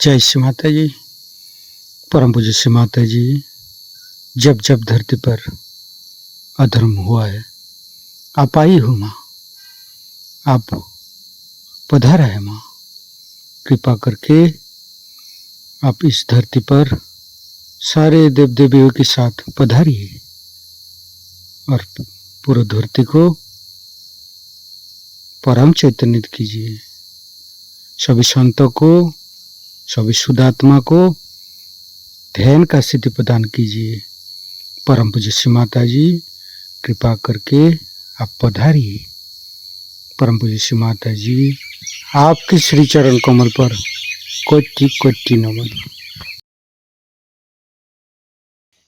जय श्री माता जी। परम पूज्य श्री माता जी, जब जब धरती पर अधर्म हुआ है, आप आई हो माँ, आप पधारा है माँ। कृपा करके आप इस धरती पर सारे देव देवियों के साथ पधारिए और पूरी धरती को परम चैतन्य कीजिए। सभी संतों को, सभी शुद्धात्मा को ध्यान का सिद्धि प्रदान कीजिए। परम पूज्य श्री माता जी, कृपा करके आप पधारिए। परम पूज्य श्री माता जी, आपके श्री चरण कमल पर कोटि कोटि नमन।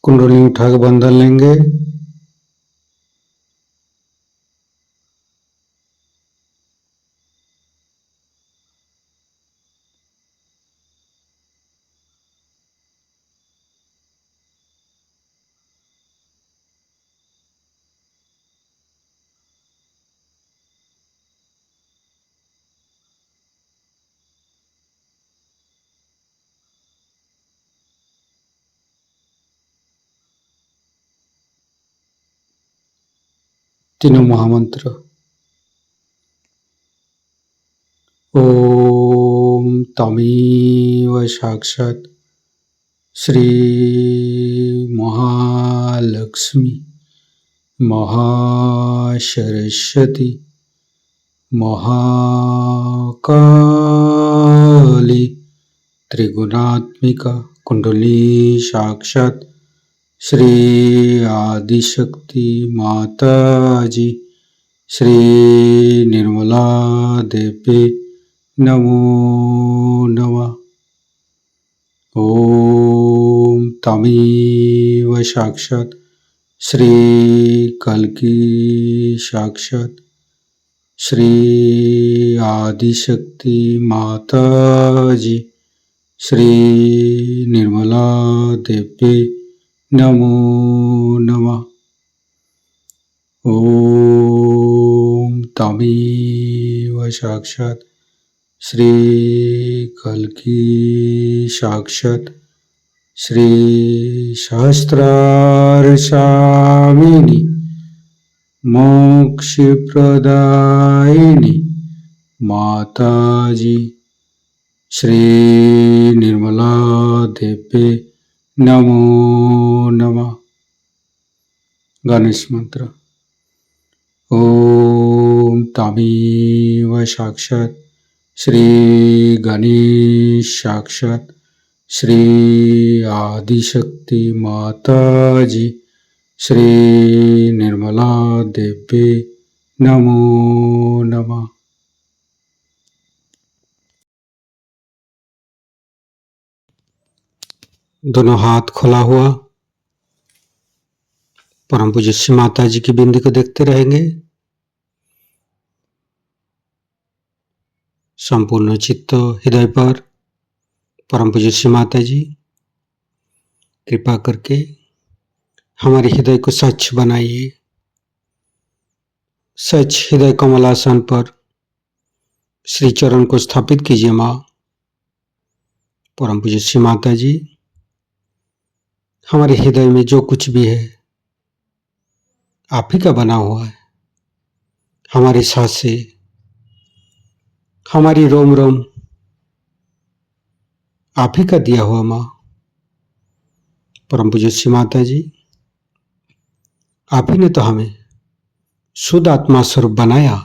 कुंडली उठा के बंधन लेंगे। तीनों महामंत्र। ओम तमेव साक्षात् श्री महालक्ष्मी महासरस्वती महाकाली त्रिगुणात्मिका कुंडली साक्षात् श्री आदिशक्ति माता जी श्री निर्मला देवी नमो नमः। ओम तमेव साक्षात् श्री कल्की साक्षात् श्री आदिशक्ति माता जी श्री निर्मला देवी नमो नमः। ओम तमेव साक्षात् श्री कल्की साक्षात् श्री सहस्रार स्वामिनी मोक्ष प्रदायिनी माता जी श्री निर्मला देवी नमो नमः। गणेश मंत्र। ओम तमेव साक्षात् श्री गणेश साक्षात् श्री आदिशक्ति माता जी श्री निर्मला देवी नमो नमः। दोनों हाथ खुला हुआ परम पूज्य श्री माता जी की बिंदी को देखते रहेंगे। संपूर्ण चित्त हृदय पर परम पूज्य श्री माता जी कृपा करके हमारे हृदय को स्वच्छ बनाइए। स्वच्छ हृदय कमलासन पर श्री चरण को स्थापित कीजिए माँ। परम पूज्य श्री माता जी, हमारे हृदय में जो कुछ भी है आप ही का बना हुआ है। हमारी सांसें, हमारी रोम रोम आप ही का दिया हुआ माँ। परम पूज्य श्री माता जी, आप ही ने तो हमें शुद्ध आत्मा स्वरूप बनाया।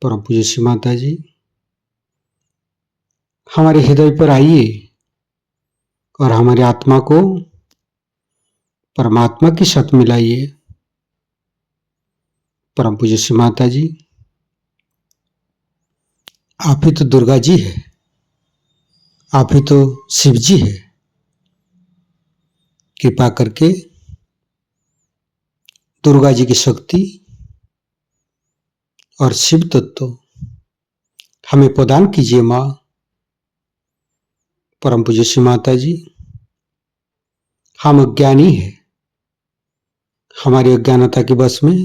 परम पूज्य श्री माता जी, हमारे हृदय पर आइए और हमारी आत्मा को परमात्मा के साथ मिलाइए। परम पूज्य श्री माता जी, आप ही तो दुर्गा जी है, आप ही तो शिव जी है। कृपा करके दुर्गा जी की शक्ति और शिव तत्व हमें प्रदान कीजिए माँ। परम पूज्य श्री माता जी, हम अज्ञानी है, हमारी अज्ञानता के बस में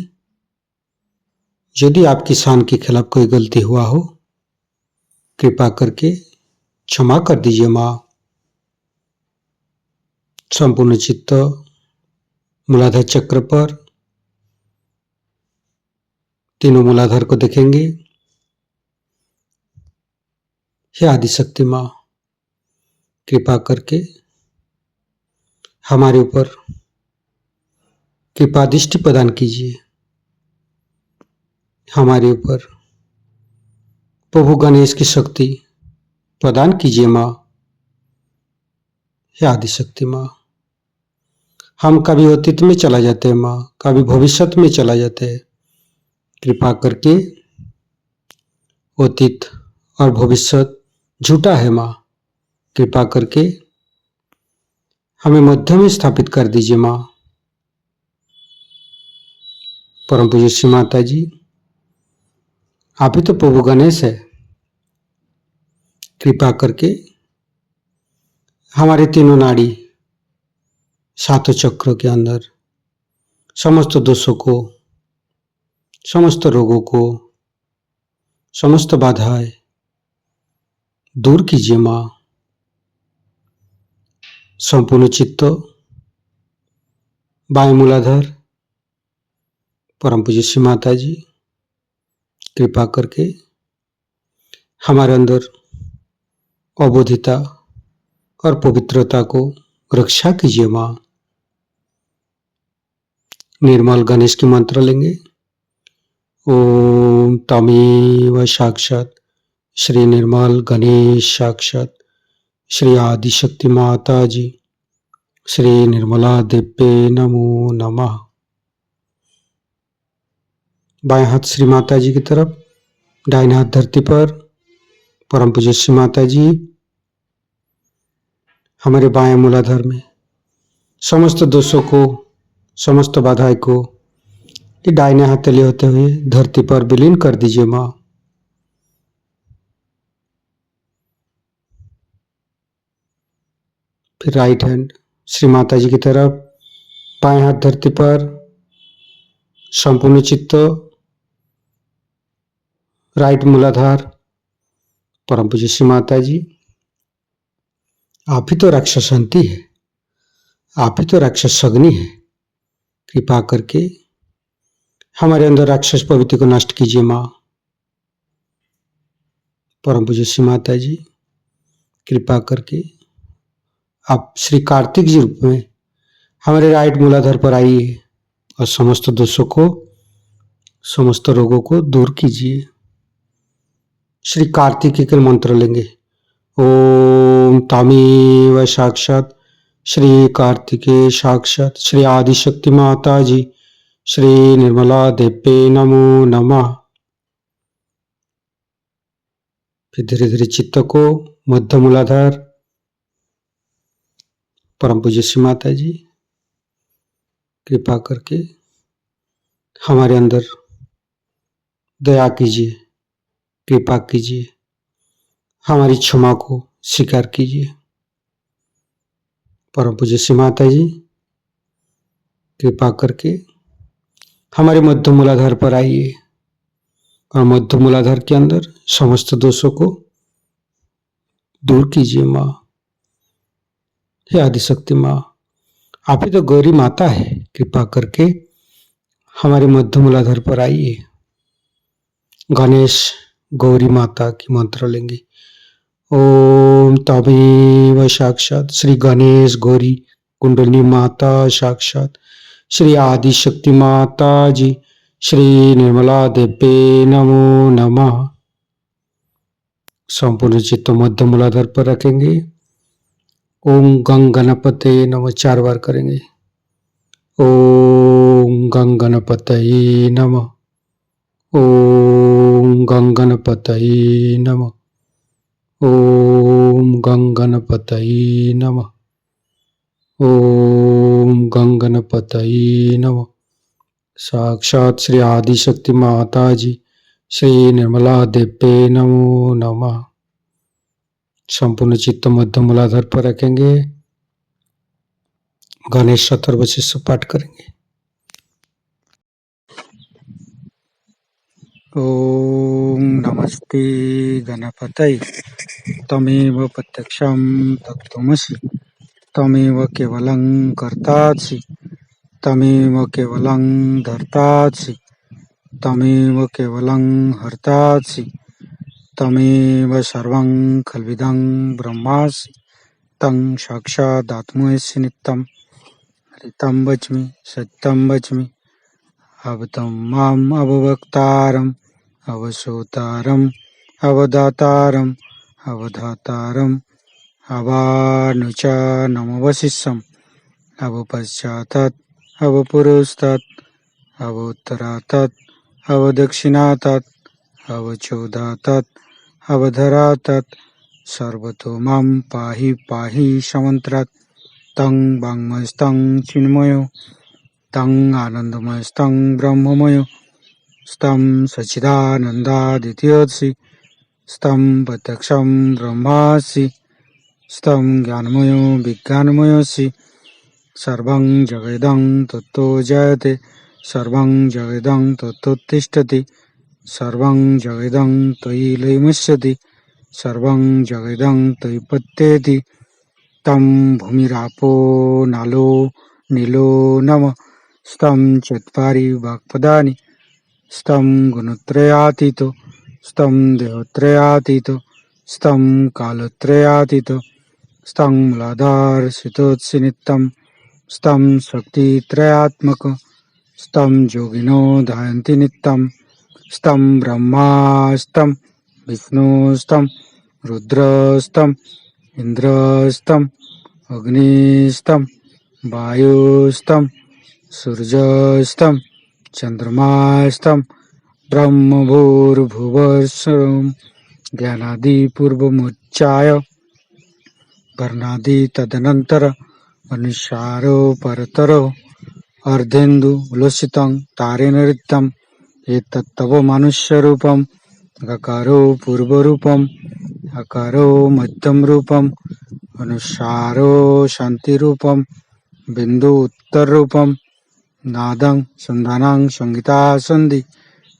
यदि आपकी शान के खिलाफ कोई गलती हुआ हो, कृपा करके क्षमा कर दीजिए माँ। संपूर्ण चित्त मूलाधार चक्र पर, तीनों मूलाधार को देखेंगे। हे आदिशक्ति माँ, कृपा करके हमारे ऊपर कृपा दृष्टि प्रदान कीजिए। हमारे ऊपर प्रभु गणेश की शक्ति प्रदान कीजिए माँ। हे आदिशक्ति माँ, हम कभी अतीत में चला जाते हैं माँ, कभी भविष्य में चला जाते हैं। कृपा करके अतीत और भविष्य झूठा है माँ, कृपा करके हमें मध्य में स्थापित कर दीजिए माँ। परम पूज्य श्री माता जी, आप ही तो प्रभु गणेश है। कृपा करके हमारे तीनों नाड़ी, सातों चक्रों के अंदर समस्त दोषों को, समस्त रोगों को, समस्त बाधाएं दूर कीजिए माँ। संपूर्ण चित्त बाएं मूलाधार, परम पूज्य श्री माता जी, कृपा करके हमारे अंदर अबोधिता और पवित्रता को रक्षा कीजिए माँ। निर्मल गणेश की मंत्र लेंगे। ओम तमेव साक्षात श्री निर्मल गणेश साक्षात श्री आदिशक्ति माता जी श्री निर्मला देव्ये नमो नमः। बाएं हाथ श्री माता जी की तरफ, दाहिने हाथ धरती पर। परम पूज्य श्री माता जी हमारे बाएं मूलाधार में समस्त दोषों को, समस्त बाधाएं को ये दाहिने हाथ तले होते हुए धरती पर विलीन कर दीजिए माँ। फिर राइट हैंड श्री माता जी की तरफ, बाएं हाथ धरती पर, संपूर्ण चित्त राइट मूलाधार। परम पूज्य श्री माता जी, आप ही तो राक्षसंती है, आप ही तो राक्षस अग्नि है। कृपा करके हमारे अंदर राक्षस प्रवृत्ति को नष्ट कीजिए माँ। परम पूज्य श्री माता जी, कृपा करके आप श्री कार्तिक जी रूप में हमारे राइट मूलाधार पर आइए और समस्त दोषों को, समस्त रोगों को दूर कीजिए। श्री कार्तिक के मंत्र लेंगे। ओम तमेव साक्षात श्री कार्तिके साक्षात श्री आदिशक्ति माता जी श्री निर्मला देव्ये नमो नमः। फिर धीरे धीरे चित्त को मध्य मूलाधार, परम पूज्य श्री माता जी, कृपा करके हमारे अंदर दया कीजिए, कृपा कीजिए, हमारी क्षमा को स्वीकार कीजिए। परम पूज्य श्री माता जी, कृपा करके हमारे मध्य मूलाधार पर आइए और मध्य मूलाधार के अंदर समस्त दोषों को दूर कीजिए माँ। हे आदिशक्ति माँ, आप ही तो गौरी माता है। कृपा करके हमारे मध्य मूलाधार पर आइए। गणेश गौरी माता की मंत्र लेंगे। ओम तमेव साक्षात श्री गणेश गौरी कुंडली माता साक्षात श्री आदिशक्ति माता जी श्री निर्मला देव्ये नमो नमः। संपूर्ण चित्त मध्य मूलाधार पर रखेंगे। ओम गंग गणपते नमः 4 बार करेंगे। ओम गंग गणपतये नमः। ओम गंग गणपतये नमः। ओम गंग गणपतये नमः। ओम गंग गणपतये नमः। साक्षात श्री आदिशक्ति माता जी श्री निर्मला देव्ये नमो नमः। संपूर्ण चित्त मध्य मूलाधार पर रखेंगे। गणेश अथर्वशीष पाठ करेंगे। ओम नमस्ते गणपतये। तमेव प्रत्यक्षं तत्त्वमसि तमेव केवलं कर्तासि तमेव केवलं धर्तासि तमेव केवलं हर्तासि तमेव सर्वं खल्विदं ब्रह्मासि तं साक्षादात्मसि नित्यं ऋतं वच्मि सत्यं वच्मि अवतं माम् अववक्तारम् अवसोतारम् अवदातारम् अवधातारम् अवानुचानमवशिष्यम् अवपश्चातात् अवपुरस्तात् अवोत्तरातात् अवदक्षिणातात् अवचोदातात् अवधरातात् सर्वतो मां पाहि पाहि समन्त्रात् तं वाङ्मयस्तं चिन्मयो तं आनन्दमयस्तं ब्रह्ममयो स्तं सच्चिदानन्दादित्यसि स्तं प्रत्यक्षं ब्रह्मासि स्तं ज्ञानमयो विज्ञानमयोऽसि सर्वं जगदं तत्तो जयते सर्वं जगदं तत्तोत्तिष्ठति सर्वं जगदं त्वयि लयमुच्यते सर्वं जगदं त्वयि पत्येति तं भूमिरापो नालो नीलो नमः स्तं चत्वारि वाक्पदानि स्तं गुणत्रयातीतो स्तं देहत्रयातीतो स्तं कालत्रयातीतो स्तं मूलाधारसितोत्सि नित्यं स्तं शक्तित्रयात्मक स्तं योगिनो ध्यायन्ति नित्यं स्तं ब्रह्मा स्तं विष्णु स्तं रुद्रस्तं इन्द्रस्तं अग्निस्तं वायुस्तं सूर्यस्तं चन्द्रमास्तं ब्रह्मभूर्भुवस्सुरं ज्ञानादिपूर्वमुच्चाय वर्णादि तदनन्तर अनुसारो परतरो अर्धेन्दु उल्लसितं तारेण ऋतं एतत्तव मनुष्यरूपम् अकारो पूर्वरूपम् अकारो मध्यमरूपम् अनुसारो शान्तिरूपम् बिन्दु उत्तररूपम् नादं सन्धानं संहिता सन्धि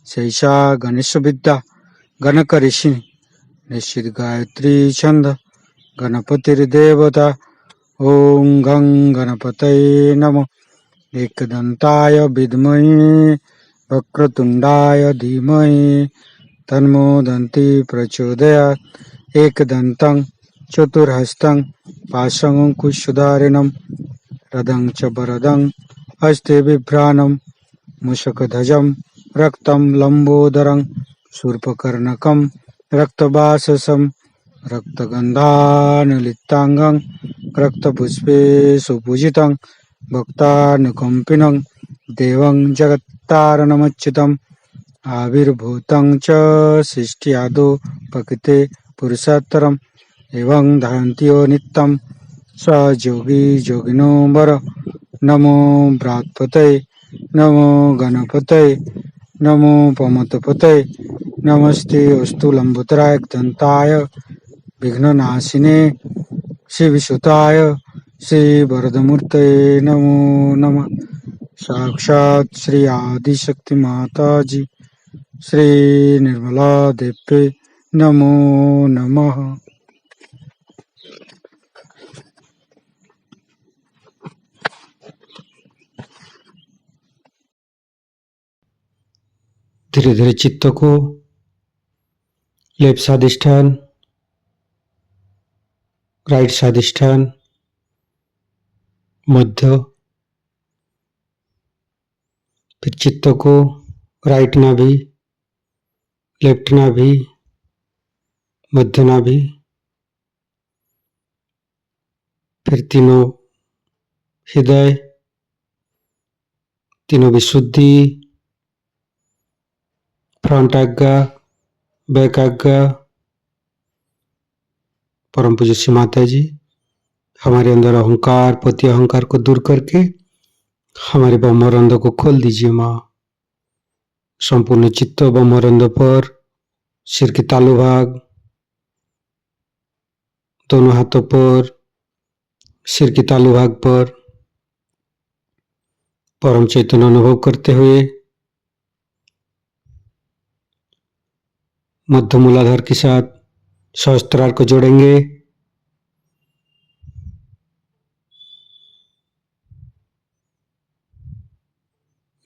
शैषा गणेशविद्या गणकऋषि निश्चित गायत्री छंद गणपतिर्देवता ओं गं गणपतये नमः एकदन्ताय विद्महे वक्रतुण्डाय धीमहि तन्नो दन्ति प्रचोदयात् एकदन्तं चतुर्हस्तं पाशमङ्कुशधारिणं रदं च वरदं हस्ते बिभ्राणं मूषकध्वजं रक्तं लम्बोदरं शूर्पकर्णकं रक्तवाससं रक्तगन्धानुलिप्ताङ्गं रक्तपुष्पे सुपूजितं भक्तानुकम्पिनं देवं जगत्तारणमच्युतम् आविर्भूतं च सृष्ट्यादौ प्रकृते पुरुषोत्तरम् एवं ध्यायन्ति यो नित्यं स योगी योगिनो वर नमो बृहत्पतये नमो गणपतये नमो पमतपतये नमस्ते अस्तु लंबोदराय दन्ताय विघ्ननाशिने श्रीविसुताय श्रीवरदमूर्तये नमो नमः साक्षात् श्री आदिशक्ति माताजी श्री निर्मला देवी नमो नमः। धीरे धीरे चित्त को लेफ्ट स्वादिष्ठान राइट स्वादिष्ठान मध्य फिर चित्त को राइट नाभि लेफ्ट नाभि मध्य नाभि फिर तीनों हृदय तीनों विशुद्धि फ्रंट आज्ञा बैक आज्ञा। परम पूज्य श्री माता जी हमारे अंदर अहंकार पति अहंकार को दूर करके हमारे ब्रह्मरंध्र को खोल दीजिए माँ। संपूर्ण चित्त ब्रह्मरंध्र पर सिर के तालु भाग दोनों हाथों पर सिर के तालु भाग पर परम चैतन्य अनुभव करते हुए मध्य मूलाधार के साथ सहस्त्रार को जोड़ेंगे।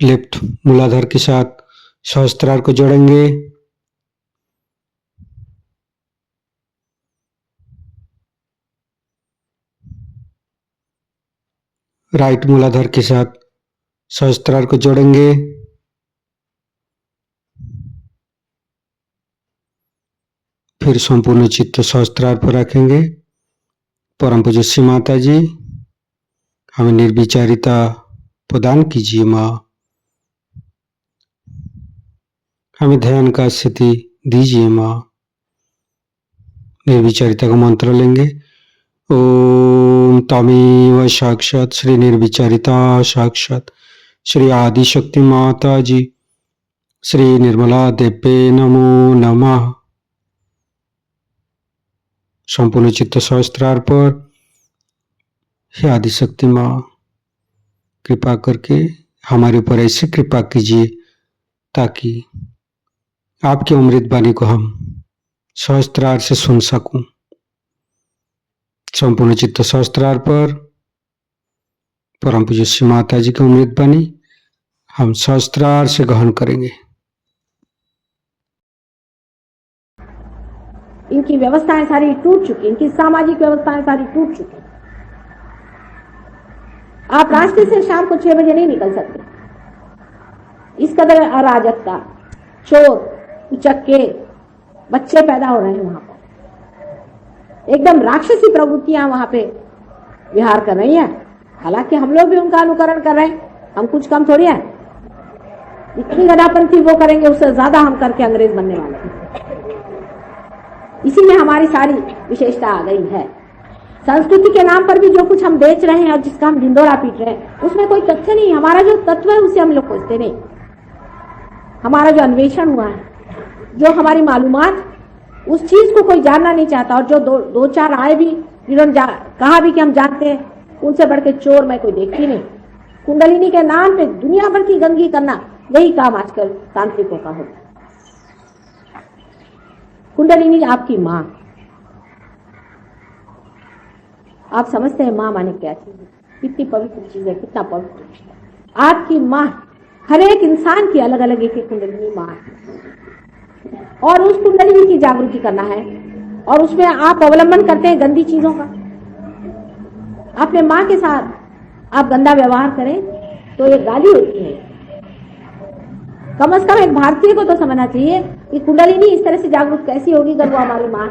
लेफ्ट मूलाधार के साथ सहस्त्रार को जोड़ेंगे। राइट मूलाधार के साथ सहस्त्रार को जोड़ेंगे। फिर संपूर्ण चित्त सहस्त्रार पर रखेंगे। परम पूज्य श्री माता जी, हमें निर्विचारिता प्रदान कीजिए माँ। हमें ध्यान का स्थिति दीजिए माँ। निर्विचारिता का मंत्र लेंगे। ओम तमेव साक्षात श्री निर्विचारिता साक्षात श्री आदिशक्ति माता जी श्री निर्मला देवे नमो नमः। संपूर्ण चित्त सहस्त्रार पर हे आदिशक्ति माँ, कृपा करके हमारे ऊपर ऐसी कृपा कीजिए ताकि आपकी अमृत वाणी को हम सहस्त्रार से सुन सकूं। संपूर्ण चित्त सहस्त्रार पर परम पूज्य श्री माता जी की अमृत वाणी हम सहस्त्रार से ग्रहण करेंगे। इनकी व्यवस्थाएं सारी टूट चुकी, इनकी सामाजिक व्यवस्थाएं सारी टूट चुकी। आप रास्ते से शाम को 6 बजे नहीं निकल सकते। इस कदर अराजकता, चोर, उचक्के बच्चे पैदा हो रहे हैं वहां पर। एकदम राक्षसी प्रवृत्तियां वहां पे विहार कर रही हैं। हालांकि हम लोग भी उनका अनुकरण कर रहे हैं, हम कुछ कम थोड़ी हैं। इतनी गधापंथी वो करेंगे, उससे ज्यादा हम करके अंग्रेज बनने वाले हैं। इसी में हमारी सारी विशेषता आ गई है। संस्कृति के नाम पर भी जो कुछ हम बेच रहे हैं और जिसका हम ढिंडोरा पीट रहे हैं, उसमें कोई तथ्य नहीं। हमारा जो तत्व है उसे हम लोग खोजते नहीं। हमारा जो अन्वेषण हुआ है, जो हमारी मालूमात, उस चीज को कोई जानना नहीं चाहता। और जो दो चार आए भी, जिन्होंने कहा भी कि हम जानते हैं, उनसे बढ़ के चोर मैं कोई देखती नहीं। कुंडलिनी के नाम पे दुनिया भर की गंदगी करना, यही काम आजकल तांत्रिकों का होता है। कुंडलिनी आपकी माँ, आप समझते हैं माँ माने क्या चीज है, कितनी पवित्र चीज है, कितना पवित्र चीज है। आपकी माँ हर एक इंसान की अलग अलग एक कुंडलिनी माँ है, और उस कुंडलिनी की जागृति करना है। और उसमें आप अवलंबन करते हैं गंदी चीजों का। अपने माँ के साथ आप गंदा व्यवहार करें तो ये गाली होती है। कम से कम एक भारतीय को तो समझना चाहिए कि कुंडलिनी इस तरह से जागरूक कैसी होगी अगर वो हमारी माँ,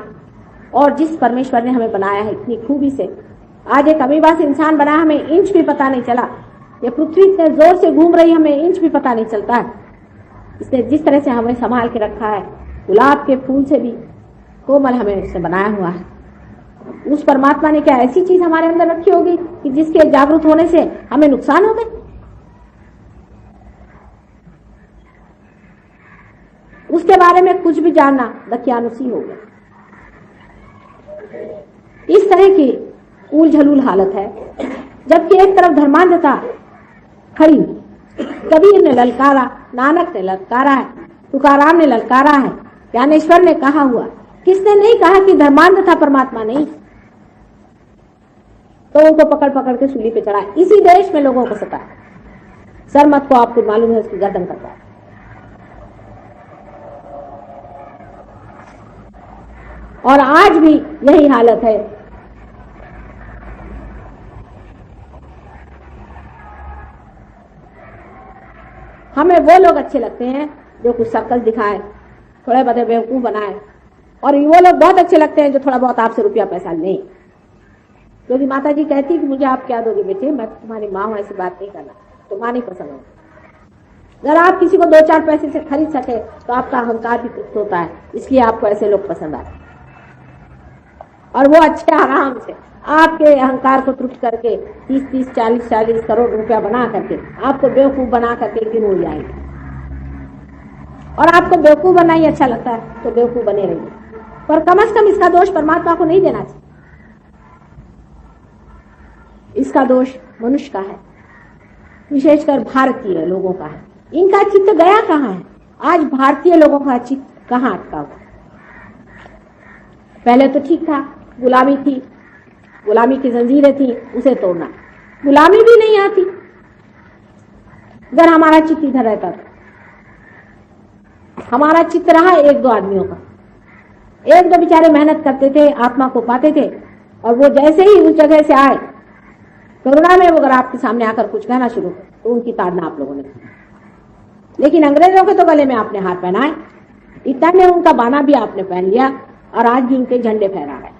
और जिस परमेश्वर ने हमें बनाया है इतनी खूबी से, आज एक अमीबा से इंसान बना, हमें इंच भी पता नहीं चला। ये पृथ्वी इतने जोर से घूम रही, हमें इंच भी पता नहीं चलता है। इसने जिस तरह से हमें संभाल के रखा है, गुलाब के फूल से भी कोमल हमें उससे बनाया हुआ है। उस परमात्मा ने क्या ऐसी चीज हमारे अंदर रखी होगी कि जिसके जागरूक होने से हमें नुकसान हो गए? उसके बारे में कुछ भी जानना दकियानुसी हो गया। इस तरह की उलझलूल हालत है। जबकि एक तरफ धर्मांधता खड़ी, कबीर ने ललकारा, नानक ने ललकारा है, तुकाराम ने ललकारा है, ज्ञानेश्वर ने कहा हुआ। किसने नहीं कहा कि धर्मांधता परमात्मा नहीं? तो उनको पकड़ पकड़ के सूली पे चढ़ा। इसी देश में लोगों को सता। सरमत को आपको मालूम है, उसकी गर्दन करता है। और आज भी यही हालत है। हमें वो लोग अच्छे लगते हैं जो कुछ सर्कस दिखाए, थोड़े बहुत बेवकूफ बनाए, और वो लोग बहुत अच्छे लगते हैं जो थोड़ा बहुत आपसे रुपया पैसा लें। क्योंकि माता जी कहती कि मुझे आप क्या दोगे बेटे, मैं तुम्हारी माँ हूं, ऐसी बात नहीं करना, तो माँ नहीं पसंद है। अगर आप किसी को 2-4 पैसे से खरीद सके तो आपका अहंकार भी तृप्त होता है, इसलिए आपको ऐसे लोग पसंद आते। और वो अच्छे आराम से आपके अहंकार को तृप्त करके 30-30, 40-40 करोड़ रुपया बना करके आपको बेवकूफ बना करके एक दिन उड़ जाएंगे। और आपको बेवकूफ बनना ही अच्छा लगता है तो बेवकूफ बने रहिए, पर कम से कम इसका दोष परमात्मा को नहीं देना चाहिए। इसका दोष मनुष्य का है, विशेषकर भारतीय लोगों का है। इनका चित्त गया कहाँ है? आज भारतीय लोगों का चित्त कहाँ अटका हुआ? पहले तो ठीक था, गुलामी थी, गुलामी की जंजीरें थी, उसे तोड़ना। गुलामी भी नहीं आती अगर हमारा चित्त इधर रहता था। हमारा चित्त रहा एक दो आदमियों का, एक दो बेचारे मेहनत करते थे, आत्मा को पाते थे, और वो जैसे ही उस जगह से आए करुणा में, वो अगर आपके सामने आकर कुछ कहना शुरू तो उनकी ताड़ना आप लोगों ने की। लेकिन अंग्रेजों के तो गले में आपने हाथ पहनाए, इतना में उनका बाना भी आपने पहन लिया, और आज भी उनके झंडे फहरा रहे।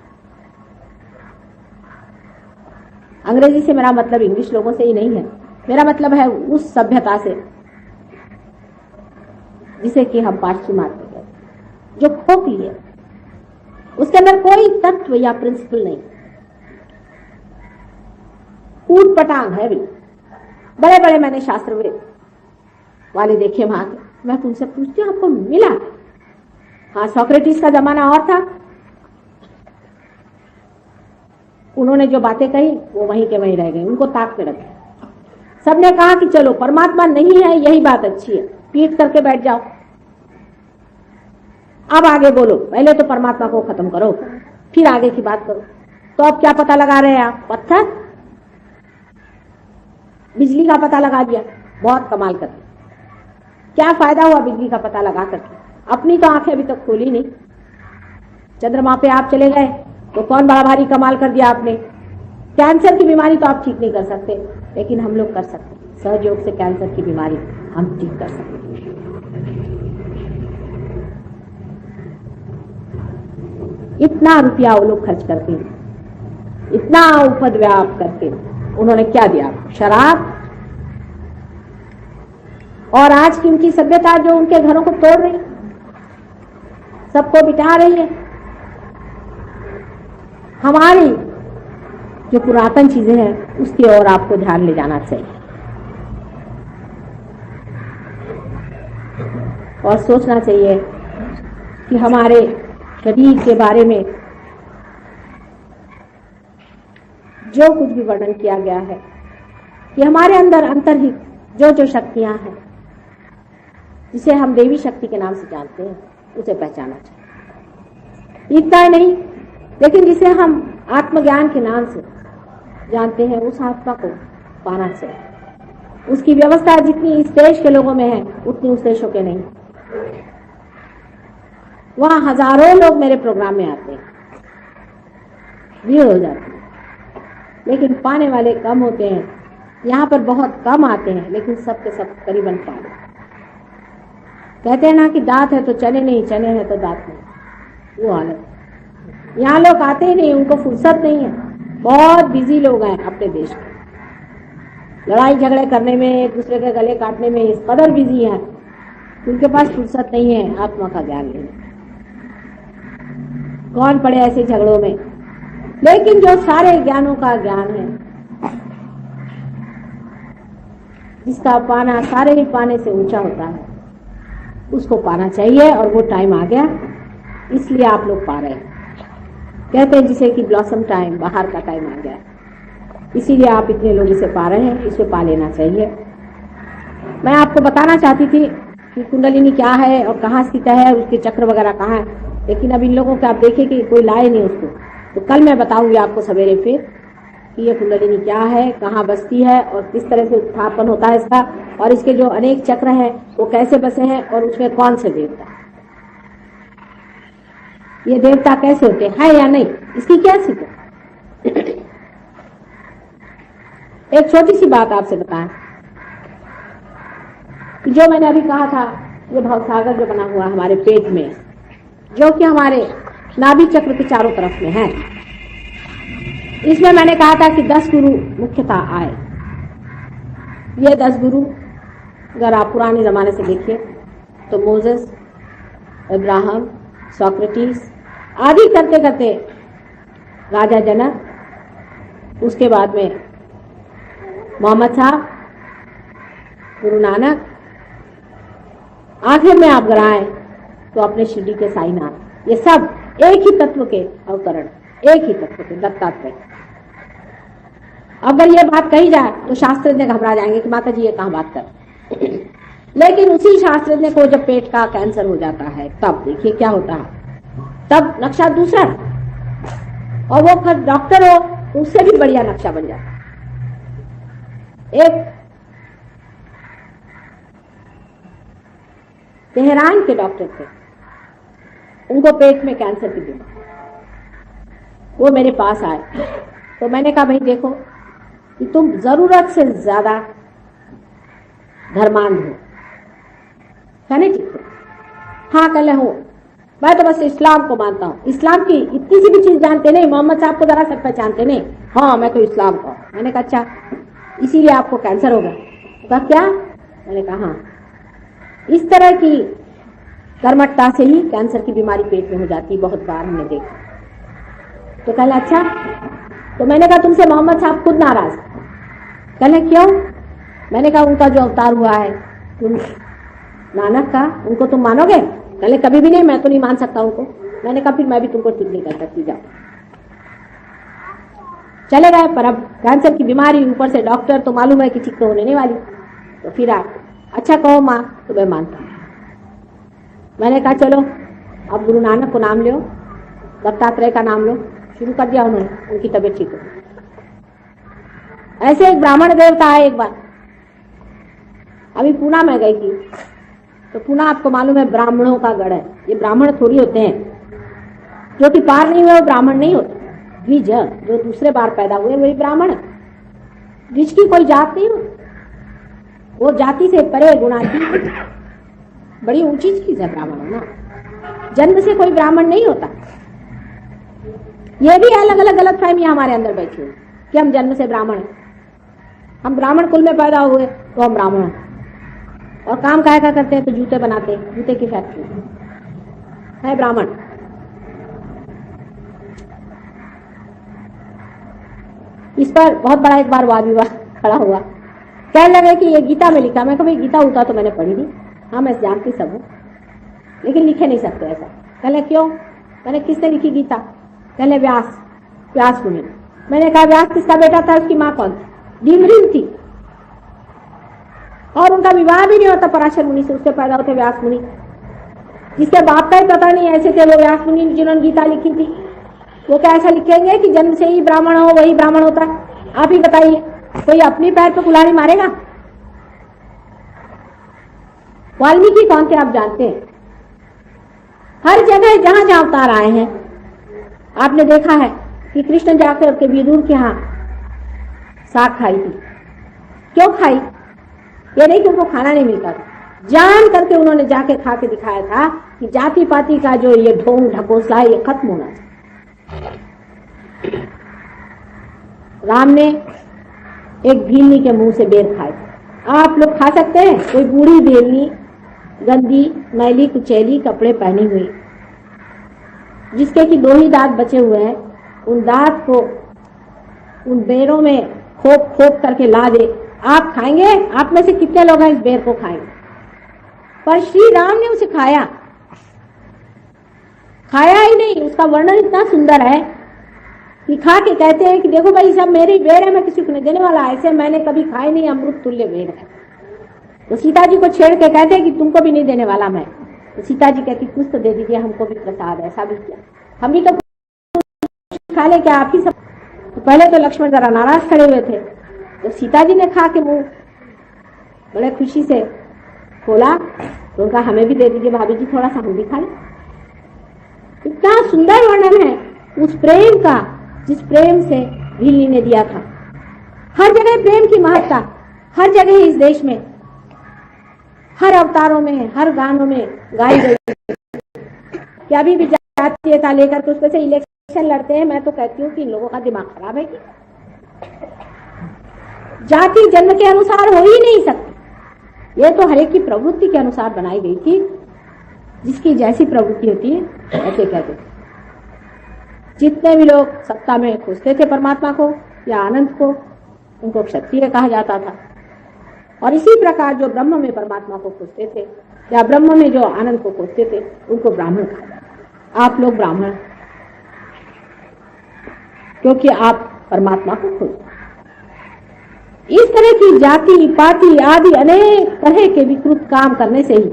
अंग्रेजी से मेरा मतलब इंग्लिश लोगों से ही नहीं है, मेरा मतलब है उस सभ्यता से जिसे कि हम पाश्चिमात्य कहते हैं, जो खोखली है, उसके अंदर कोई तत्व या प्रिंसिपल नहीं, ऊट पटांग है भी। बड़े बड़े मैंने शास्त्रवेद वाले देखे वहां के, मैं तुमसे पूछती हूँ आपको मिला? हाँ, सोक्रेटिस का जमाना और था, उन्होंने जो बातें कही वो वहीं के वहीं रह गई, उनको ताक में रखे। सबने कहा कि चलो परमात्मा नहीं है, यही बात अच्छी है, पीट करके बैठ जाओ, अब आगे बोलो, पहले तो परमात्मा को खत्म करो फिर आगे की बात करो। तो अब क्या पता लगा रहे हैं आप? पत्थर, बिजली का पता लगा दिया, बहुत कमाल करके। क्या फायदा हुआ बिजली का पता लगा करके? अपनी तो आंखें अभी तक खोली नहीं। चंद्रमा पे आप चले गए तो कौन बड़ा भारी कमाल कर दिया आपने। कैंसर की बीमारी तो आप ठीक नहीं कर सकते, लेकिन हम लोग कर सकते, सहयोग से कैंसर की बीमारी हम ठीक कर सकते। इतना रुपया वो लोग खर्च करते हैं, इतना उपद्व्याप करके उन्होंने क्या दिया? शराब। और आज की उनकी सभ्यता जो उनके घरों को तोड़ रही, सबको बिठा रही है। हमारी जो पुरातन चीजें हैं उसकी ओर आपको ध्यान ले जाना चाहिए और सोचना चाहिए कि हमारे शरीर के बारे में जो कुछ भी वर्णन किया गया है कि हमारे अंदर अंतर्हित जो जो शक्तियां हैं, जिसे हम देवी शक्ति के नाम से जानते हैं, उसे पहचाना चाहिए। इतना ही नहीं, लेकिन जिसे हम आत्मज्ञान के नाम से जानते हैं, उस आत्मा को पाना चाहिए। उसकी व्यवस्था जितनी इस देश के लोगों में है उतनी उस देशों के नहीं। वहां हजारों लोग मेरे प्रोग्राम में आते हैं, भीड़ हो जाती है, लेकिन पाने वाले कम होते हैं। यहाँ पर बहुत कम आते हैं, लेकिन सब के सब करीबन पा लेते। कहते हैं ना कि दांत है तो चने नहीं, चने है तो दांत नहीं, वो हालत। यहाँ लोग आते ही नहीं, उनको फुर्सत नहीं है। बहुत बिजी लोग हैं अपने देश में, लड़ाई झगड़े करने में, एक दूसरे के गले काटने में इस कदर बिजी है, उनके पास फुर्सत नहीं है आत्मा का ज्ञान लेने। कौन पड़े ऐसे झगड़ों में? लेकिन जो सारे ज्ञानों का ज्ञान है, जिसका पाना सारे ही पाने से ऊंचा होता है, उसको पाना चाहिए। और वो टाइम आ गया, इसलिए आप लोग पा रहे हैं। कहते हैं जिसे कि ब्लॉसम टाइम, बाहर का टाइम आ गया, इसीलिए आप इतने लोग इसे पा रहे हैं, इसे पा लेना चाहिए। मैं आपको बताना चाहती थी कि कुंडलिनी क्या है और कहाँ स्थित है, उसके चक्र वगैरह कहाँ है, लेकिन अब इन लोगों को आप देखिए कि कोई लाए नहीं उसको, तो कल मैं बताऊंगी आपको सवेरे फिर कि ये कुंडलिनी क्या है, कहाँ बसती है और किस तरह से उत्थापन होता है इसका, और इसके जो अनेक चक्र हैं वो कैसे बसे हैं, और उसमें कौन से देवता, ये देवता कैसे होते हैं या नहीं, इसकी क्या स्थिति। एक छोटी सी बात आपसे बताएं कि जो मैंने अभी कहा था, ये भवसागर जो बना हुआ हमारे पेट में, जो कि हमारे नाभि चक्र के चारों तरफ में है, इसमें मैंने कहा था कि 10 गुरु मुख्यतः आए। ये 10 गुरु अगर आप पुराने जमाने से देखिए तो मोसेस, अब्राहम, सोक्रेटिस आदि करते करते राजा जनक, उसके बाद में मोहम्मद साहब, गुरु नानक, आखिर में आप अगर आए तो अपने शिरडी के साईनाथ, ये सब एक ही तत्व के अवतरण, एक ही तत्व के दत्तात्रेय। अगर ये बात कही जाए तो शास्त्रज्ञ घबरा जाएंगे कि माता जी ये कहाँ बात कर। लेकिन उसी शास्त्रज्ञ को जब पेट का कैंसर हो जाता है, तब देखिए क्या होता है, तब नक्शा दूसरा है। और वो फिर डॉक्टर हो तो उससे भी बढ़िया नक्शा बन जाता। एक तेहरान के डॉक्टर थे, उनको पेट में कैंसर की बीमारी, वो मेरे पास आए तो मैंने कहा भाई देखो कि तुम जरूरत से ज्यादा धर्मांध हो, कहने ठीक है, हाँ कल हूं, मैं तो बस इस्लाम को मानता हूँ, इस्लाम की इतनी सी भी चीज जानते नहीं, मोहम्मद साहब को जरा सब पहचानते नहीं, हाँ मैं तो इस्लाम का। मैंने कहा अच्छा इसीलिए आपको कैंसर होगा? कहा क्या? मैंने कहा हाँ, इस तरह की कर्मठता से ही कैंसर की बीमारी पेट में हो जाती, बहुत बार हमने देखा। तो कहले अच्छा, तो मैंने कहा तुमसे मोहम्मद साहब खुद नाराज? कहले क्यों? मैंने कहा उनका जो अवतार हुआ है तुम नानक का, उनको तुम मानोगे? कहले कभी भी नहीं, मैं तो नहीं मान सकता उनको। मैंने कहा फिर मैं भी तुमको ठीक नहीं कर सकती, जाओ। चले गए, पर अब कैंसर की बीमारी, ऊपर से डॉक्टर, तो मालूम है कि ठीक तो होने नहीं वाली। तो फिर आप अच्छा कहो माँ, तो मैं मानता हूँ। मैंने कहा चलो अब गुरु नानक को नाम लो, दत्तात्रेय का नाम लो, शुरू कर दिया उन्होंने, उनकी तबीयत ठीक हो। ऐसे एक ब्राह्मण देवता है, एक बार अभी पूना में गई थी, तो पूना आपको मालूम है ब्राह्मणों का गढ़ है। ये ब्राह्मण थोड़ी होते हैं जो कि पार नहीं हुए, वो ब्राह्मण नहीं होते। द्विज जो दूसरे बार पैदा हुए वही ब्राह्मण। द्विज की कोई जात नहीं होती, वो जाति से परे गुणाती, बड़ी ऊंची चीज है ब्राह्मण होना। जन्म से कोई ब्राह्मण नहीं होता। ये भी अलग अलग गलत फहमियां हमारे अंदर बैठी हुई कि हम जन्म से ब्राह्मण हैं, हम ब्राह्मण कुल में पैदा हुए तो हम ब्राह्मण हैं। और काम काहे का करते हैं? तो जूते बनाते हैं, जूते की फैक्ट्री है ब्राह्मण। इस पर बहुत बड़ा एक बार वाद विवाद खड़ा हुआ। कहने लगे कि ये गीता में लिखा। मैं कभी गीता उता तो मैंने पढ़ी नहीं, हाँ मैं जानती सब हूँ, लेकिन लिखे नहीं सकते ऐसा। कहले क्यों? मैंने किसने लिखी गीता? कहले व्यास, व्यास मुनि। मैंने कहा व्यास किसका बेटा था? उसकी माँ कौन थी? डिमरी थी, और उनका विवाह भी नहीं होता पराशर मुनि से, उससे पैदा होते व्यास मुनि, जिसके बाप का ही पता नहीं ऐसे थे वो व्यास मुनि जिन्होंने गीता लिखी थी। वो क्या ऐसा लिखेंगे कि जन्म से ही ब्राह्मण हो वही ब्राह्मण होता है? आप ही बताइए, कोई अपनी पैर पे कुल्हाड़ी मारेगा? वाल्मीकि कौन थे आप जानते हैं? हर जगह जहां जहां अवतार आए हैं आपने देखा है कि कृष्ण जाकर के विदुर के यहाँ साग खाई थी। क्यों खाई? ये नहीं कि उनको खाना नहीं मिलता था, जान करके उन्होंने जाके खा के दिखाया था कि जाति पाति का जो ये ढोंग ढकोसला है ये खत्म होना चाहिए। राम ने एक भीलनी के मुंह से बेर खाए। आप लोग खा सकते हैं? कोई बूढ़ी भीलनी, गंदी मैली कुचैली कपड़े पहनी हुई, जिसके कि 2 ही दांत बचे हुए हैं, उन दांत को उन बेरों में खोप खोप करके ला दे, आप खाएंगे? आप में से कितने लोग हैं इस बेर को खाएंगे? पर श्री राम ने उसे खाया, खाया ही नहीं, उसका वर्णन इतना सुंदर है कि खा के कहते हैं कि देखो भाई सब मेरी बेर है, मैं किसी को नहीं देने वाला, ऐसे मैंने कभी खाई नहीं, अमृत तुल्य बेर है। तो सीता जी को छेड़ के कहते हैं कि तुमको भी नहीं देने वाला मैं। तो सीता जी कहती कुछ तो दे दीजिए, हमको भी प्रसाद। ऐसा भी किया, हम भी तो खा ले क्या, आप ही सब। तो पहले तो लक्ष्मण जरा नाराज खड़े हुए थे, तो सीता जी ने खा के मुंह बड़े खुशी से खोला, तो उनका हमें भी दे दीजिए भाभी जी, थोड़ा सा हम भी खा लें। इतना सुंदर वर्णन है उस प्रेम का जिस प्रेम से भीलनी ने दिया था। हर जगह प्रेम की महत्ता, हर जगह इस देश में, हर अवतारों में, हर गानों में गाई गई। क्या अभी भी जातीयता लेकर के उसमें से इलेक्शन लड़ते हैं। मैं तो कहती हूँ कि इन लोगों का दिमाग खराब है कि जाति जन्म के अनुसार हो ही नहीं सकती। ये तो हर एक की प्रवृत्ति के अनुसार बनाई गई थी, जिसकी जैसी प्रवृत्ति होती है ऐसे कहते थे। जितने भी लोग सत्ता में खोजते थे परमात्मा को या आनंद को, उनको क्षत्रिय कहा जाता था। और इसी प्रकार जो ब्रह्म में परमात्मा को खोजते थे या ब्रह्म में जो आनंद को खोजते थे, उनको ब्राह्मण कहा जाता। आप लोग ब्राह्मण, क्योंकि आप परमात्मा को खोजते। इस तरह की जाति पाति आदि अनेक तरह के विकृत काम करने से ही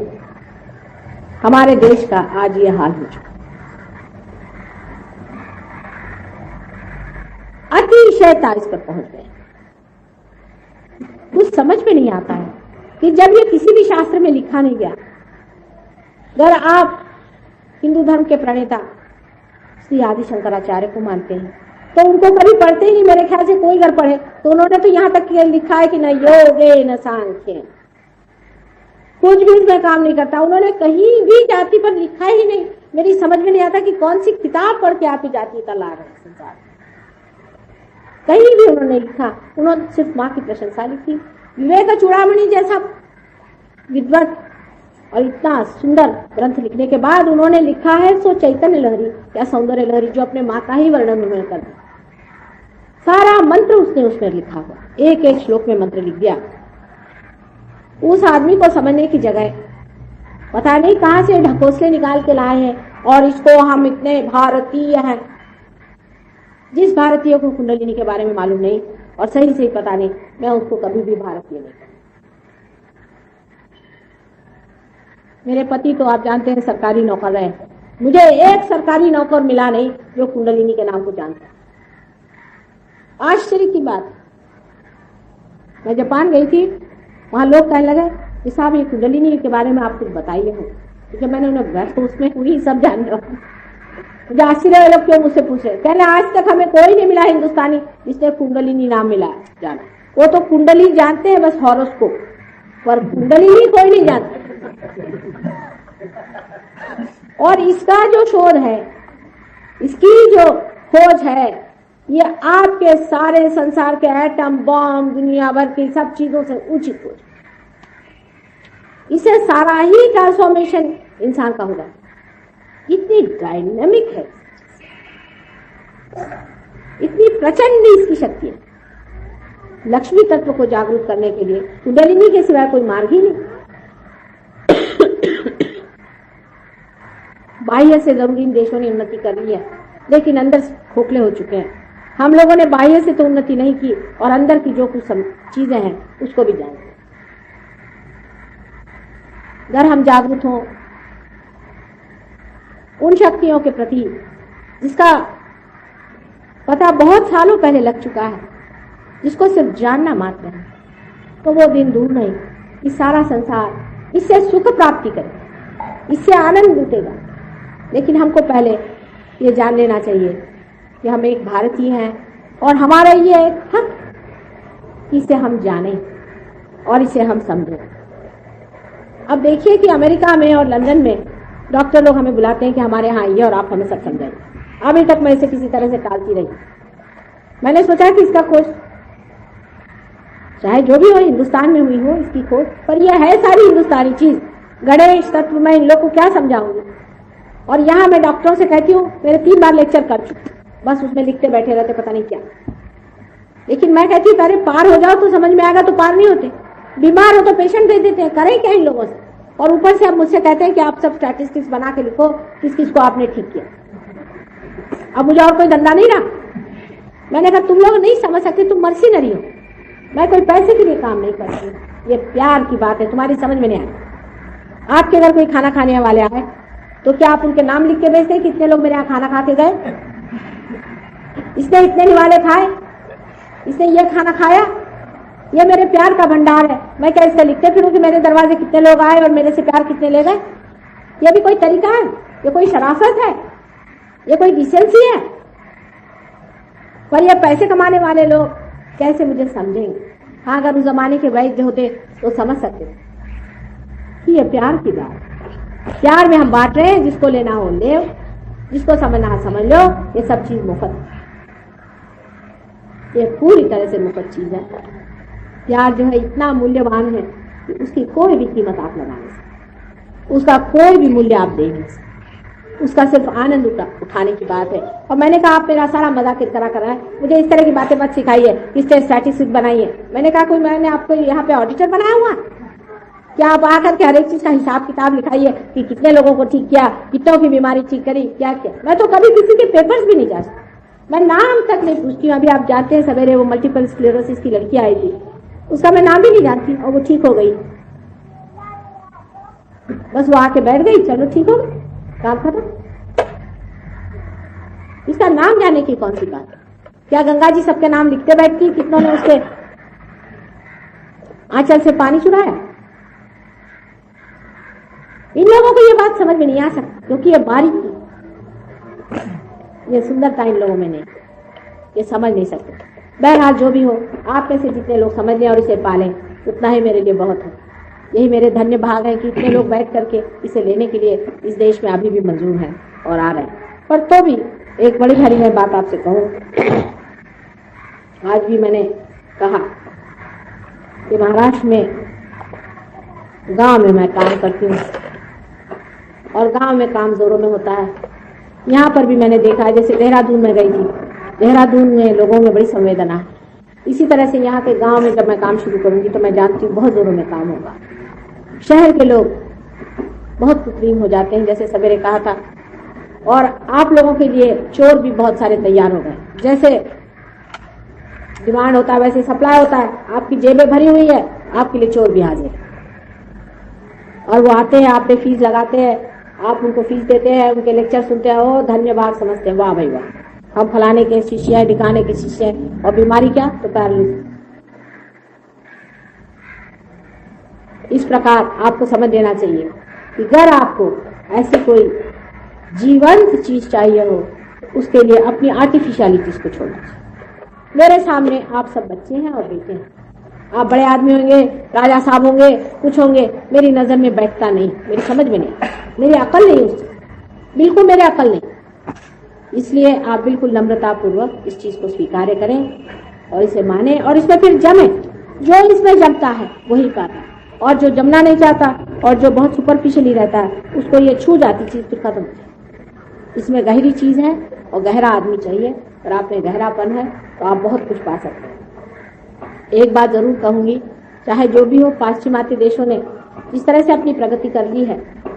हमारे देश का आज ये हाल हो चुका। अतिशयता इस पर पहुंच गए। कुछ समझ में नहीं आता है कि जब ये किसी भी शास्त्र में लिखा नहीं गया, अगर आप हिंदू धर्म के प्रणेता श्री आदि शंकराचार्य को मानते हैं तो उनको कभी पढ़ते ही, मेरे ख्याल से कोई अगर पढ़े तो उन्होंने तो यहाँ तक लिखा है कि न योगे न सांख्य, कुछ भी इसमें काम नहीं करता। उन्होंने कहीं भी जाति पर लिखा ही नहीं। मेरी समझ में नहीं आता कि कौन सी किताब पढ़ के आप जातीयता ला रहे हैं संसार में। कहीं भी उन्होंने लिखा, उन्होंने सिर्फ माँ की प्रशंसा लिखी। विवेक चूड़ामणि जैसा विद्वत और इतना सुंदर ग्रंथ लिखने के बाद उन्होंने लिखा है सो चैतन्य लहरी या सौंदर्य लहरी, जो अपने माँ का ही वर्णन उन्होंने कर दिया। सारा मंत्र उसने उसमें लिखा हुआ, एक एक श्लोक में मंत्र लिख दिया। उस आदमी को समझने की जगह पता नहीं कहां से ढकोसले निकाल के लाए हैं और इसको हम इतने भारतीय हैं। जिस भारतीय को कुंडलिनी के बारे में मालूम नहीं और सही से पता नहीं, मैं उसको कभी भी भारतीय नहीं कहूंगी। मेरे पति तो आप जानते हैं सरकारी नौकर रहे, मुझे एक सरकारी नौकर मिला नहीं जो कुंडलिनी के नाम को जानता। आश्चर्य की बात, मैं जापान गई थी, वहां लोग कहने लगे कि साहब ये कुंडलिनी के बारे में आप कुछ बताइए हम, क्योंकि मैंने उन्हें बस तो उसमें हुई सब जानने वाली। मुझे आश्चर्य लोग क्यों मुझसे पूछ रहे, कहने आज तक हमें कोई नहीं मिला हिंदुस्तानी जिसने कुंडलिनी नाम मिला जाना। वो तो कुंडली जानते हैं बस हॉरोस्कोप, पर कुंडलिनी कोई नहीं जानता। और इसका जो शोध है, इसकी जो खोज है, ये आपके सारे संसार के एटम बॉम्ब दुनिया भर की सब चीजों से ऊंची खोज। इसे सारा ही ट्रांसफॉर्मेशन इंसान का होगा। इतनी डायनामिक है, इतनी प्रचंड इसकी शक्ति है। लक्ष्मी तत्व को जागरूक करने के लिए कुंडलिनी के सिवाय कोई मार्ग ही नहीं। बाह्य से जरूर इन देशों ने उन्नति कर ली है, लेकिन अंदर खोखले हो चुके हैं। हम लोगों ने बाह्य से तो उन्नति नहीं की और अंदर की जो कुछ चीजें हैं उसको भी जानते। अगर हम जागरूक हों उन शक्तियों के प्रति जिसका पता बहुत सालों पहले लग चुका है, जिसको सिर्फ जानना मात्र है, तो वो दिन दूर नहीं कि सारा संसार इससे सुख प्राप्ति करे, इससे आनंद लूटेगा। लेकिन हमको पहले ये जान लेना चाहिए कि हम एक भारतीय हैं और हमारा ये हक कि इसे हम जानें और इसे हम समझें। अब देखिए कि अमेरिका में और लंदन में डॉक्टर लोग हमें बुलाते हैं कि हमारे यहाँ आइए और आप हमें सब समझाइए। अभी तक मैं इसे किसी तरह से टालती रही। मैंने सोचा कि इसका खोज चाहे जो भी हो हिंदुस्तान में हुई हो इसकी खोज, पर यह है सारी हिंदुस्तानी चीज। गणेश तत्व मैं इन लोग को क्या समझाऊंगी। और यहाँ मैं डॉक्टरों से कहती हूँ, मेरे 3 बार लेक्चर कर चुके, बस उसमें लिखते बैठे रहते पता नहीं क्या। लेकिन मैं कहती हूँ अरे पार हो जाओ तो समझ में आएगा, तो पार नहीं होते। बीमार हो तो पेशेंट भेज देते हैं, करें क्या इन लोगों से। और ऊपर से अब मुझसे कहते हैं कि आप सब स्टैटिस्टिक्स बना के लिखो किस किस को आपने ठीक किया। अब मुझे और कोई धंधा नहीं रहा। मैंने कहा तुम लोग नहीं समझ सकते, तुम मर्सिनरी हो, मैं कोई पैसे के लिए काम नहीं करती। ये प्यार की बात है, तुम्हारी समझ में नहीं आई। आपके घर कोई खाना खाने वाले आए तो क्या आप उनके नाम लिख के भेजते हैं कितने लोग मेरे यहाँ खाना खा के गए, इसने इतने निवाले खाए, इसने ये खाना खाया, ये मेरे प्यार का भंडार है। मैं क्या इससे लिखते फिरूं कि मेरे दरवाजे कितने लोग आए और मेरे से प्यार कितने ले गए। ये भी कोई तरीका है? ये कोई शराफत है? ये कोई डिसेंसी है? पर ये पैसे कमाने वाले लोग कैसे मुझे समझेंगे। हाँ, अगर उस जमाने के वैद्य होते तो समझ सकते कि ये प्यार की बात। प्यार में हम बांट रहे हैं, जिसको लेना हो ले, जिसको समझना है समझ लो। ये सब चीज मुफ्त, ये पूरी तरह से मुफ्त चीज है। प्यार जो है इतना मूल्यवान है कि उसकी कोई भी कीमत आप लगा नहीं सकते, उसका कोई भी मूल्य आप दे नहीं सकते। उसका सिर्फ आनंद उठाने की बात है। और मैंने कहा आप मेरा सारा मजाक किस तरह कर रहा है, मुझे इस तरह की बातें मत सिखाइए, इससे स्टैटिस्टिक्स बनाइए। मैंने कहा कोई मैंने आपको यहाँ पे ऑडिटर बनाया हुआ, क्या आप आकर के हर एक चीज का हिसाब किताब लिखाइए कि कितने लोगों को ठीक किया, कितनों की बीमारी ठीक करी, क्या क्या। मैं तो कभी किसी के पेपर्स भी नहीं जा सकती, मैं नाम तक नहीं पूछती हूँ। अभी आप जानते हैं सवेरे वो मल्टीपल स्क्लेरोसिस की लड़की आई थी, उसका मैं नाम भी नहीं जानती और वो ठीक हो गई। बस वो आके बैठ गई, चलो ठीक हो गई, काम खत्म। इसका नाम जानने की कौन सी बात है। क्या गंगा जी सबके नाम लिखते बैठती? कितनों ने उसके आंचल से पानी चुराया? इन लोगों को ये बात समझ में नहीं आ सकती, क्योंकि ये बारीकी, ये सुंदरता इन लोगों में नहीं, ये समझ नहीं सकते। बहरहाल जो भी हो, आप में से जितने लोग समझ लें और इसे पालें, उतना ही मेरे लिए बहुत है। यही मेरे धन्य भाग है कि इतने लोग बैठ करके इसे लेने के लिए इस देश में अभी भी मंजूर हैं और आ रहे हैं। पर तो भी एक बड़ी भारी मैं बात आपसे कहूँ, आज भी मैंने कहा कि महाराष्ट्र में गांव में मैं काम करती हूँ और गांव में काम जोरों में होता है। यहाँ पर भी मैंने देखा है, जैसे देहरादून में गई थी, देहरादून में लोगों में बड़ी संवेदना है। इसी तरह से यहाँ के गांव में जब मैं काम शुरू करूंगी तो मैं जानती हूँ बहुत जोरों में काम होगा। शहर के लोग बहुत कृत्रिम हो जाते हैं, जैसे सवेरे कहा था, और आप लोगों के लिए चोर भी बहुत सारे तैयार हो गए। जैसे डिमांड होता है वैसे सप्लाई होता है, आपकी जेबें भरी हुई है, आपके लिए चोर भी हाजिर है। और वो आते हैं, आप पे फीस लगाते हैं, आप उनको फीस देते हैं, उनके लेक्चर सुनते हैं, ओ धन्यवाद समझते हैं, वाह भाई वाह, हम फलाने के शिष्य हैं, दिखाने के शिष्य हैं। और बीमारी क्या? तो पैरालिसिस। इस प्रकार आपको समझ लेना चाहिए कि अगर आपको ऐसी कोई जीवंत चीज चाहिए हो, उसके लिए अपनी आर्टिफिशियलिटीज को छोड़ना चाहिए। मेरे सामने आप सब बच्चे हैं और बेटे हैं, आप बड़े आदमी होंगे, राजा साहब होंगे, कुछ होंगे, मेरी नजर में बैठता नहीं, मेरी समझ में नहीं, मेरी अकल नहीं, उस बिल्कुल मेरे अकल नहीं। इसलिए आप बिल्कुल नम्रता पूर्वक इस चीज को स्वीकार करें और इसे माने और इसमें फिर जमे। जो इसमें जमता है वही पाता है, और जो जमना नहीं चाहता और जो बहुत सुपरफिशियली रहता है, उसको ये छू जाती चीज फिर खत्म हो जाती। इसमें गहरी चीज है और गहरा आदमी चाहिए, और आप में गहरापन है तो आप बहुत कुछ पा सकते हैं। एक बात जरूर कहूंगी, चाहे जो भी हो, पाश्चिमात्य देशों ने जिस तरह से अपनी प्रगति कर ली है,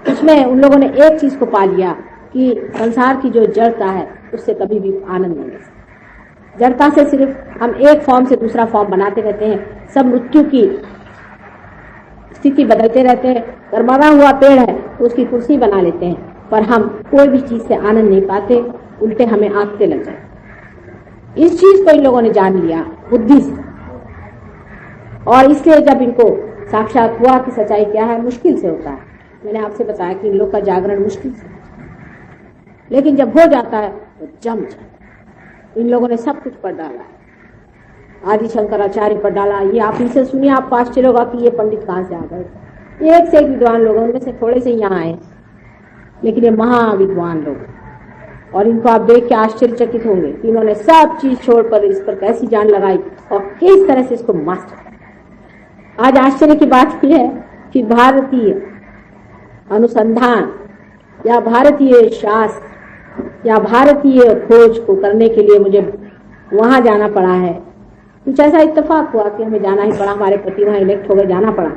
उसमें उन लोगों ने एक चीज को पा लिया कि संसार की जो जड़ता है उससे कभी भी आनंद नहीं मिल सकता। जड़ता से सिर्फ हम एक फॉर्म से दूसरा फॉर्म बनाते रहते हैं, सब मृत्यु की स्थिति बदलते रहते हैं। अगर मरा हुआ पेड़ है तो उसकी कुर्सी बना लेते हैं, पर हम कोई भी चीज से आनंद नहीं पाते, उल्टे हमें आंकते लग जाए। इस चीज को इन लोगों ने जान लिया बुद्धि से, और इसलिए जब इनको साक्षात हुआ कि सच्चाई क्या है, मुश्किल से होता है। मैंने आपसे बताया कि इन लोग का जागरण मुश्किल से, लेकिन जब हो जाता है तो जम जाता है। इन लोगों ने सब कुछ पढ़ डाला है, आदि शंकराचार्य पढ़ डाला। ये आप इनसे सुनिए, आपको आश्चर्य होगा कि ये पंडित कहाँ से आ गए। ये एक से एक विद्वान लोग, उनमें से थोड़े से यहाँ आए, लेकिन ये महाविद्वान लोग, और इनको आप देख के आश्चर्यचकित होंगे कि इन्होंने सब चीज छोड़कर इस पर कैसी जान लगाई और किस तरह से इसको मास्टर। आज आश्चर्य की बात यह है कि भारतीय अनुसंधान या भारतीय शास्त्र या भारतीय खोज को करने के लिए मुझे वहां जाना पड़ा है। कुछ ऐसा इत्तेफाक हुआ कि हमें जाना ही पड़ा, हमारे पति वहां इलेक्ट हो गए, जाना पड़ा,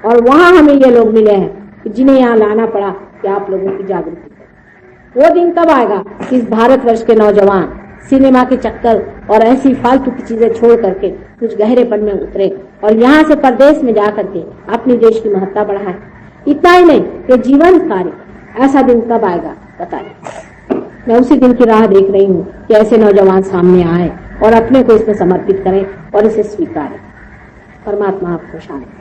और वहां हमें ये लोग मिले हैं जिन्हें यहाँ लाना पड़ा कि आप लोगों की जागृति। वो दिन कब आएगा कि इस भारतवर्ष के नौजवान सिनेमा के चक्कर और ऐसी फालतू की चीजें छोड़ करके कुछ गहरेपन में उतरे और यहाँ से परदेश में जाकर के अपने देश की महत्ता बढ़ाए। इतना ही नहीं, ये जीवन कार्य, ऐसा दिन कब आएगा बताइए। मैं उसी दिन की राह देख रही हूँ कि ऐसे नौजवान सामने आए और अपने को इसमें समर्पित करें और इसे स्वीकारें। परमात्मा आपको शांति।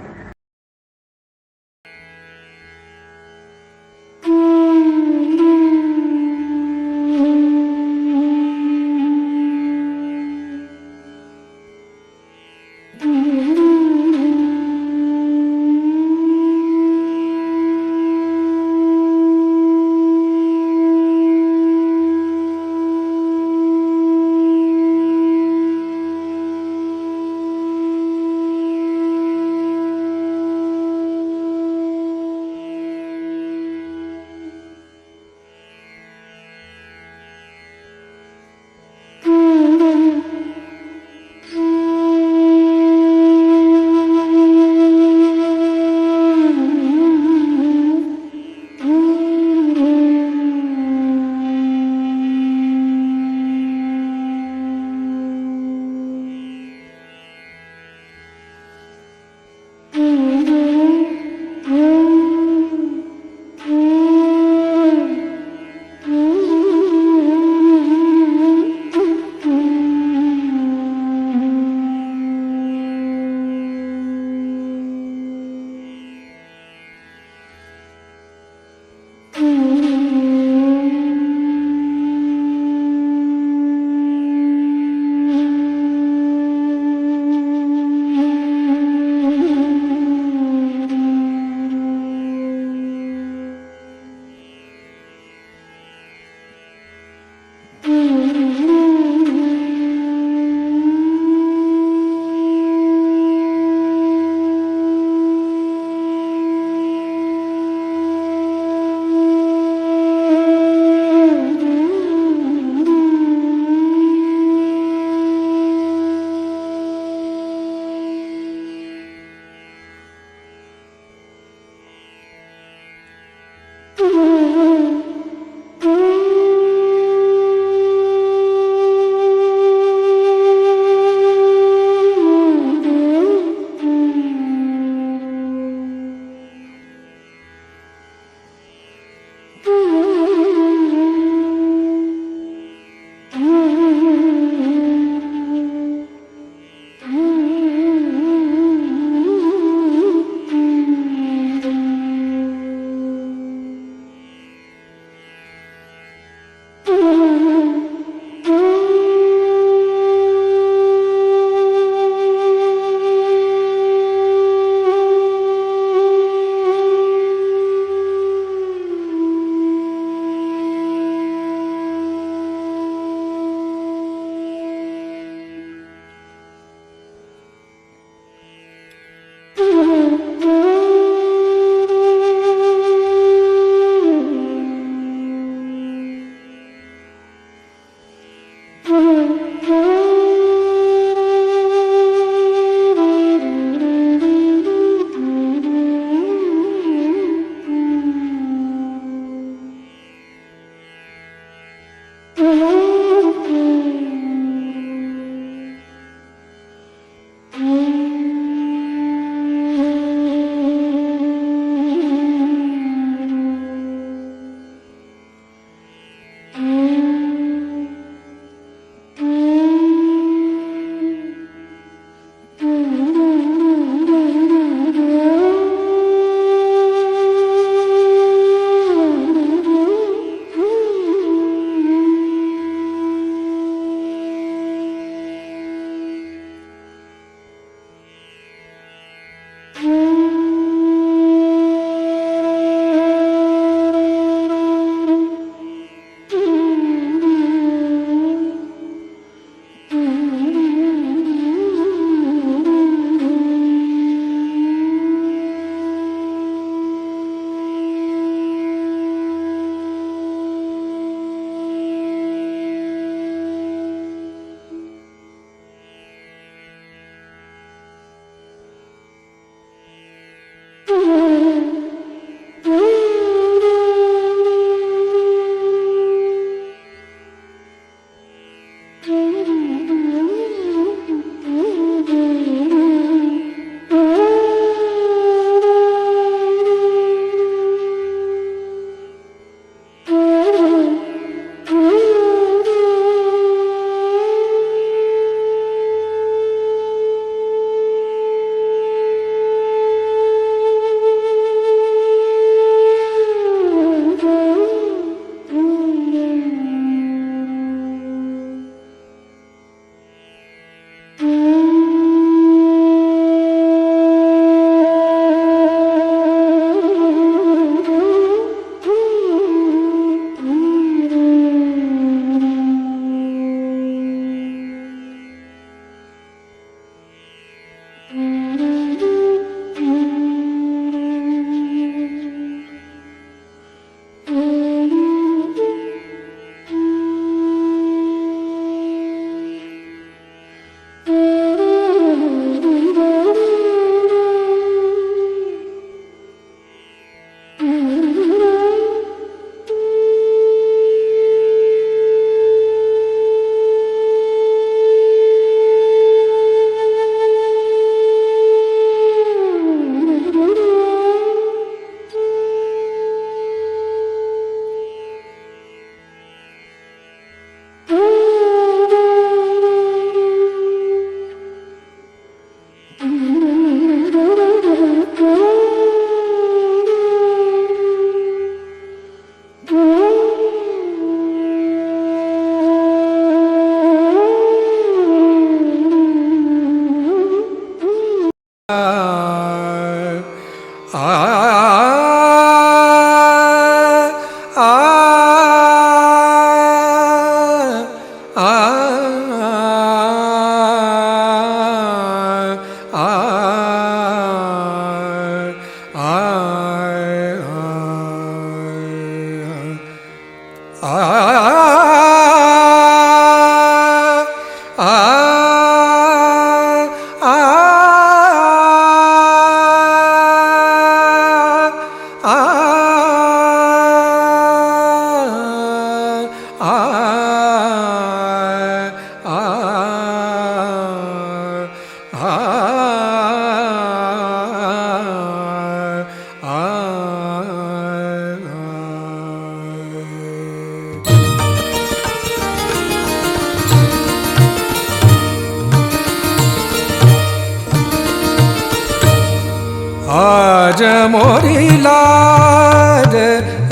आज मोरी लाज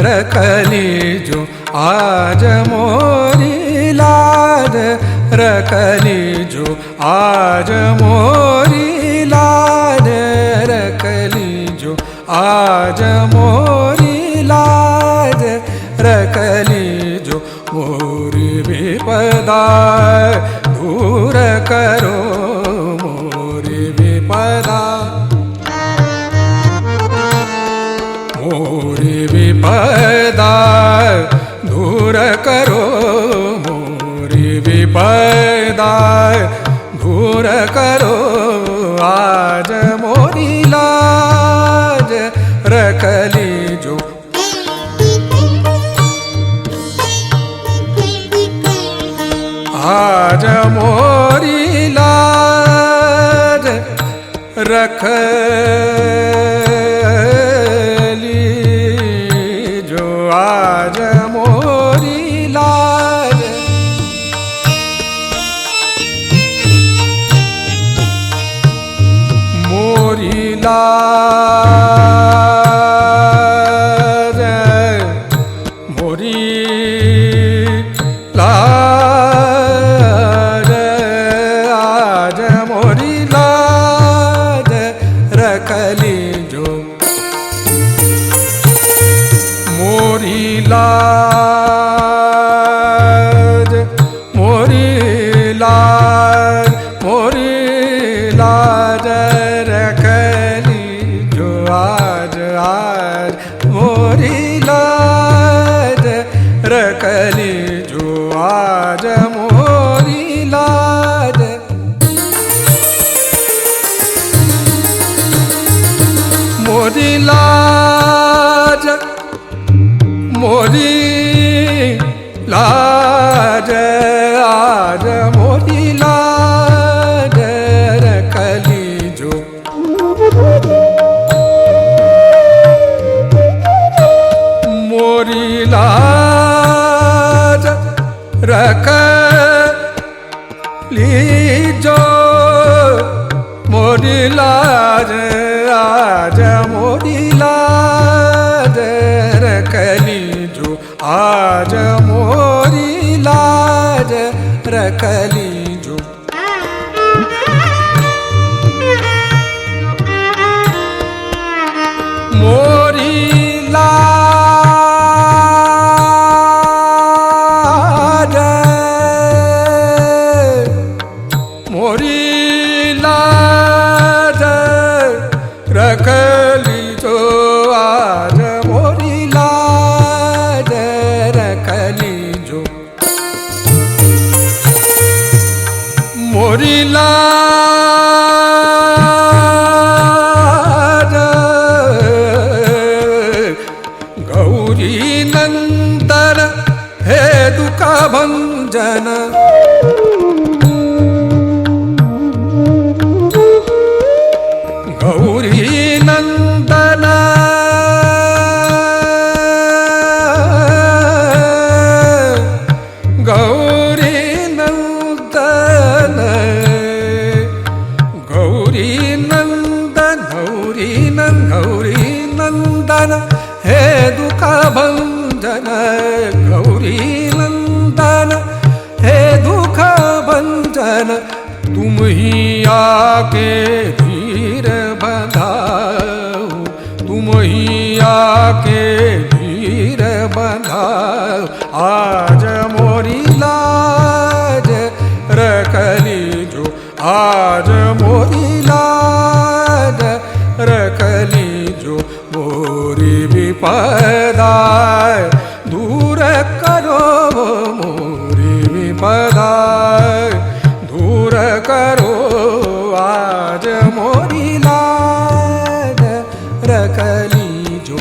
रखली जो, आज मोरी लाज रखली जो, आज मोरी लाज रखली जो, आज मोरी लाज रखली जो। मोरी विपदा दूर करो, मोरी विपदा, मोरी विपदा दूर करो, मोरी विपदा दूर करो। आज मोरी लाज रखली जो, आज मोरी लाज रखली जो, आज मोरी लाज। मोरी लाज, मोरी लाज, आज मोरी लाज रखली जो। मोरी लाज, मोरी लाज, मोरी लाज रखली जो, आज आज मोरी लाज रखली जो, आज मोरी लाज। मोरी लाज, मोरी लाज, आज मोरी लाज रखली जो। मोरी लाज रखली जो, मोरी लाज, आज मोरी लाज रखली जो, आज मोरी लाज रखली जो। मोरी लाज, मोरी लाज रखली जो, आज मोरी लाज रखली जो। मोरी लाज, गौरी नंदन हे दुख भंजन, गौरी नंदन, गौरी नंदन, गौरी नंदन, गौरी गौरी नंदन हे दुख भंजन, गौरी नंदन हे दुख भंजन। तुम ही आके धीर बंधाओ, तुम ही आके धीर बंधाओ। आज मोरी लाज रखली जो, आज मोरी लाज रखली जो। मोरी विपदा दूर करो, मोरी विपदा दूर करो। आज मोरी लाज रखली जो,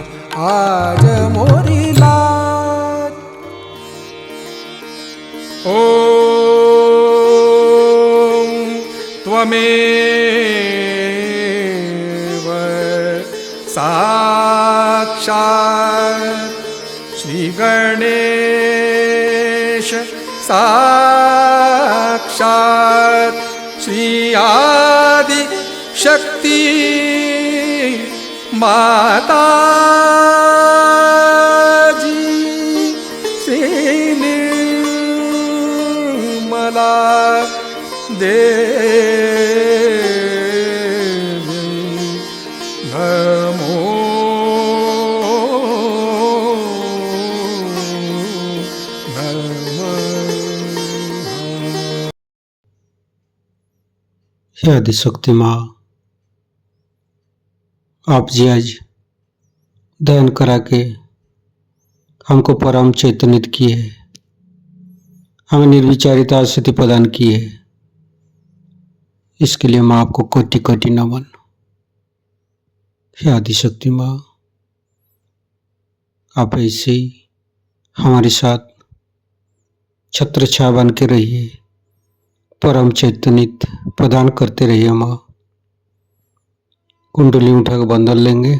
आज मोरी लाज। ओम त्वमेव साक्षात् श्री गणेश, साक्षात् श्री आदि शक्ति माता जी श्री निर्मला देवी नमो नमः। हे आदिशक्ति माँ, आप जी आज ध्यान करा के हमको परम चैतन्यित किए, हमें निर्विचारिता स्थिति प्रदान की है। इसके लिए माँ आपको कोटि कोटि नमन। हे आदिशक्ति माँ, आप ऐसे ही हमारे साथ छत्र छाया बन के रहिए, परम चैतन्यित प्रदान करते रहिए। माँ कुंडली उठा के बंधन लेंगे।